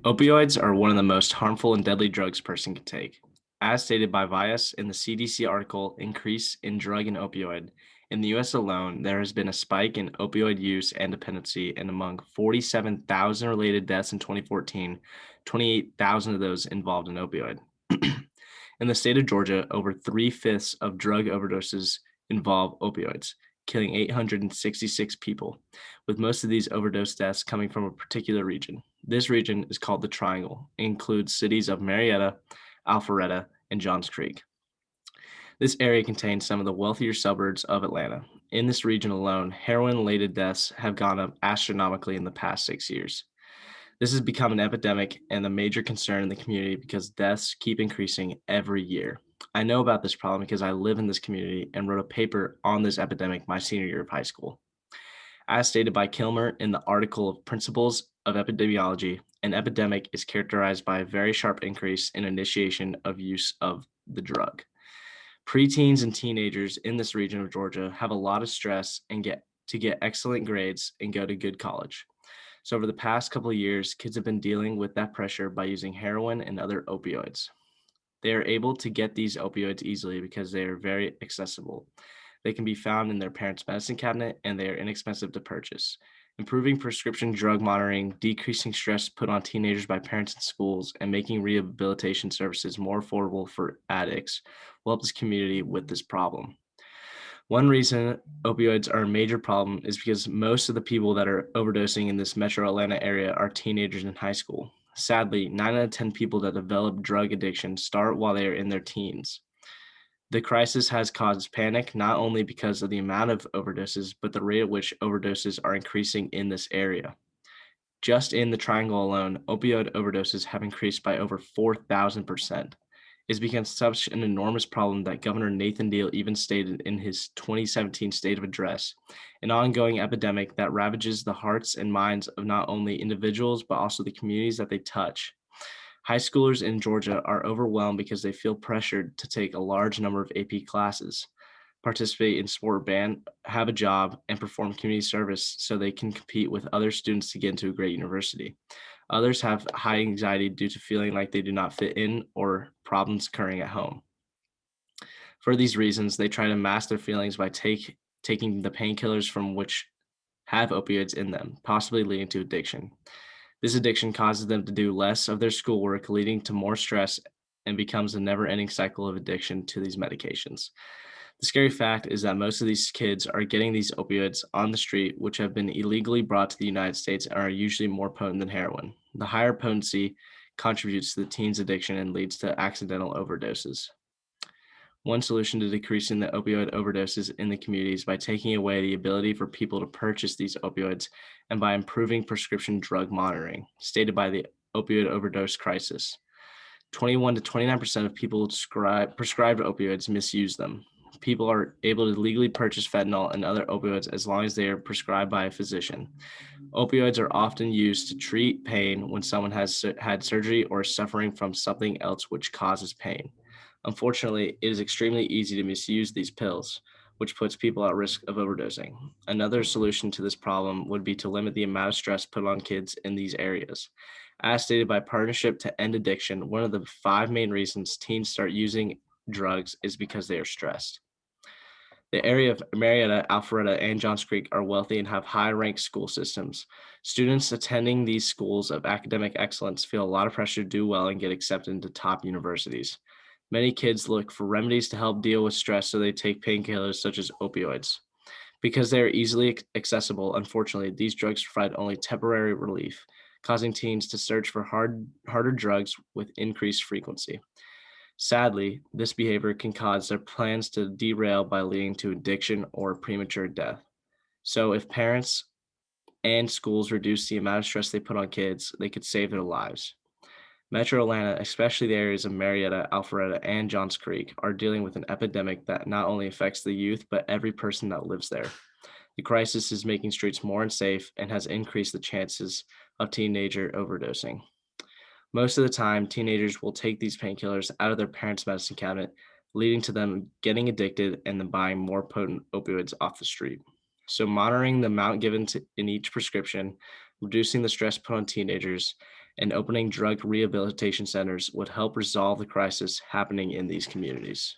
Opioids are one of the most harmful and deadly drugs a person can take. As stated by Vias in the CDC article, Increase in Drug and Opioid, in the US alone, there has been a spike in opioid use and dependency, and among 47,000 related deaths in 2014, 28,000 of those involved an opioid. In the state of Georgia, over three-fifths of drug overdoses involve opioids, killing 866 people, with most of these overdose deaths coming from a particular region. This region is called the Triangle. It includes cities of Marietta, Alpharetta, and Johns Creek. This area contains some of the wealthier suburbs of Atlanta. In this region alone, heroin-related deaths have gone up astronomically in the past 6 years. This has become an epidemic and a major concern in the community because deaths keep increasing every year. I know about this problem because I live in this community and wrote a paper on this epidemic my senior year of high school. As stated by Kilmer in the article of Principles of Epidemiology, an epidemic is characterized by a very sharp increase in initiation of use of the drug. Preteens and teenagers in this region of Georgia have a lot of stress and get excellent grades and go to good college. So over the past couple of years, kids have been dealing with that pressure by using heroin and other opioids. They are able to get these opioids easily because they are very accessible. They can be found in their parents' medicine cabinet and they are inexpensive to purchase. Improving prescription drug monitoring, decreasing stress put on teenagers by parents and schools, and making rehabilitation services more affordable for addicts will help this community with this problem. One reason opioids are a major problem is because most of the people that are overdosing in this metro Atlanta area are teenagers in high school. Sadly, 9 out of 10 people that develop drug addiction start while they are in their teens. The crisis has caused panic not only because of the amount of overdoses, but the rate at which overdoses are increasing in this area. Just in the Triangle alone, opioid overdoses have increased by over 4,000%. It's become such an enormous problem that Governor Nathan Deal even stated in his 2017 State of Address, an ongoing epidemic that ravages the hearts and minds of not only individuals, but also the communities that they touch. High schoolers in Georgia are overwhelmed because they feel pressured to take a large number of AP classes, participate in sport or band, have a job, and perform community service so they can compete with other students to get into a great university. Others have high anxiety due to feeling like they do not fit in or problems occurring at home. For these reasons, they try to mask their feelings by taking the painkillers from which have opioids in them, possibly leading to addiction. This addiction causes them to do less of their schoolwork, leading to more stress and becomes a never-ending cycle of addiction to these medications. The scary fact is that most of these kids are getting these opioids on the street, which have been illegally brought to the United States and are usually more potent than heroin. The higher potency contributes to the teen's addiction and leads to accidental overdoses. One solution to decreasing the opioid overdoses in the community is by taking away the ability for people to purchase these opioids and by improving prescription drug monitoring, stated by the opioid overdose crisis. 21 to 29% of people prescribed opioids misuse them. People are able to legally purchase fentanyl and other opioids as long as they are prescribed by a physician. Opioids are often used to treat pain when someone has had surgery or is suffering from something else which causes pain. Unfortunately, it is extremely easy to misuse these pills, which puts people at risk of overdosing. Another solution to this problem would be to limit the amount of stress put on kids in these areas. As stated by Partnership to End Addiction, one of the 5 main reasons teens start using drugs is because they are stressed. The area of Marietta, Alpharetta, and Johns Creek are wealthy and have high-ranked school systems. Students attending these schools of academic excellence feel a lot of pressure to do well and get accepted into top universities. Many kids look for remedies to help deal with stress, so they take painkillers such as opioids. Because they are easily accessible, unfortunately, these drugs provide only temporary relief, causing teens to search for harder drugs with increased frequency. Sadly, this behavior can cause their plans to derail by leading to addiction or premature death. So if parents and schools reduce the amount of stress they put on kids, they could save their lives. Metro Atlanta, especially the areas of Marietta, Alpharetta, and Johns Creek, are dealing with an epidemic that not only affects the youth, but every person that lives there. The crisis is making streets more unsafe and has increased the chances of teenager overdosing. Most of the time, teenagers will take these painkillers out of their parents' medicine cabinet, leading to them getting addicted and then buying more potent opioids off the street. So, monitoring the amount given in each prescription, reducing the stress put on teenagers, and opening drug rehabilitation centers would help resolve the crisis happening in these communities.